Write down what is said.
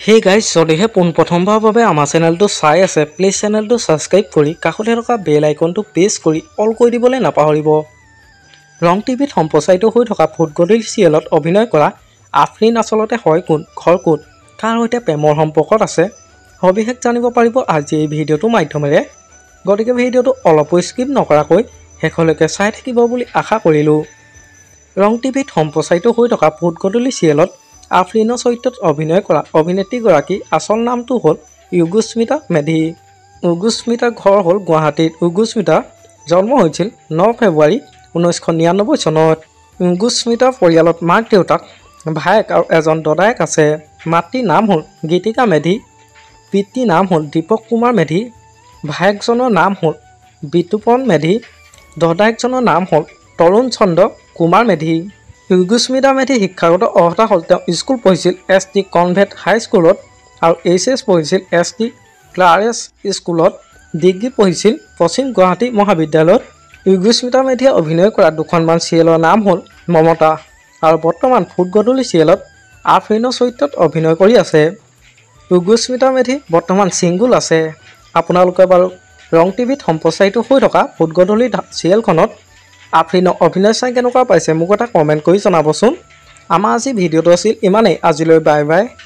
Hey guys যদিহে পোনপ্ৰথমবাৰৰ বাবে আমাৰ চেনেলটো চাই আছে প্লিজ চেনেলটো ছাবস্ক্ৰাইব কৰি কাষতে থকা বেল আইকনটো প্ৰেছ কৰি অল কৰি দিবলৈ নাপাহৰিব। ৰং টিভিত সম্প্ৰচাৰিত হৈ থকা ভূত গধূলি চিৰিয়েলত অভিনয় কৰা আফৰিন আচলতে হয় কোন, ঘৰ ক'ত, কাৰ সৈতে প্ৰেমৰ সম্পৰ্কত আছে, সবিশেষ জানিব পাৰিব আজি এই ভিডিঅ'টোৰ মাধ্যমেৰে। গতিকে ভিডিঅ'টো অলপো স্কিপ নকৰাকৈ শেষলৈকে চাই থাকিব বুলি আশা কৰিলোঁ। ৰং টিভিত সম্প্ৰচাৰিত হৈ থকা ভূত গধূলি চিৰিয়েলত আফৰিনৰ চৰিত্ৰত অভিনয় কৰা অভিনেত্ৰীগৰাকী আচল নামটো হ'ল য়োগস্মিতা মেধি। য়োগস্মিতাৰ ঘৰ হ'ল গুৱাহাটীত। য়োগস্মিতাৰ জন্ম হৈছিল 9 ফেব্ৰুৱাৰী 1999 চনত। য়োগস্মিতাৰ পৰিয়ালত মাক দেউতাক, ভায়েক আৰু এজন দদায়েক আছে। মাতৃৰ নাম হ'ল গীতিকা মেধি, পিতৃৰ নাম হ'ল দীপক কুমাৰ মেধি, ভায়েকজনৰ নাম হ'ল বিতুপন মেধি, দদায়েকজনৰ নাম হ'ল তৰুণ চন্দ্ৰ কুমাৰ মেধি। য়োগস্মিতা মেধি শিক্ষাগত অৰ্হতা হ'ল তেওঁ স্কুল পঢ়িছিল ST কনভেণ্ট হাইস্কুলত আৰু HS পঢ়িছিল ST ক্লাৰেছ স্কুলত, ডিগ্ৰী পঢ়িছিল পশ্চিম গুৱাহাটী মহাবিদ্যালয়ত। য়োগস্মিতা মেধিয়ে অভিনয় কৰা দুখনমান চিৰিয়েলৰ নাম হ'ল মমতা আৰু বৰ্তমান ভূত গধূলি চিৰিয়েলত আফৰিনৰ চৰিত্ৰত অভিনয় কৰি আছে। য়োগস্মিতা মেধি বৰ্তমান ছিংগুল আছে। আপোনালোকে বাৰু ৰং টিভিত সম্প্ৰচাৰিত হৈ থকা ভূত গধূলি চিৰিয়েলখনত আফৰিনৰ অভিনয় চাই কেনেকুৱা পাইছে মোক এটা কমেণ্ট কৰি জনাবচোন। আমাৰ আজি ভিডিঅ'টো আছিল ইমানেই। আজিলৈ বাই বাই।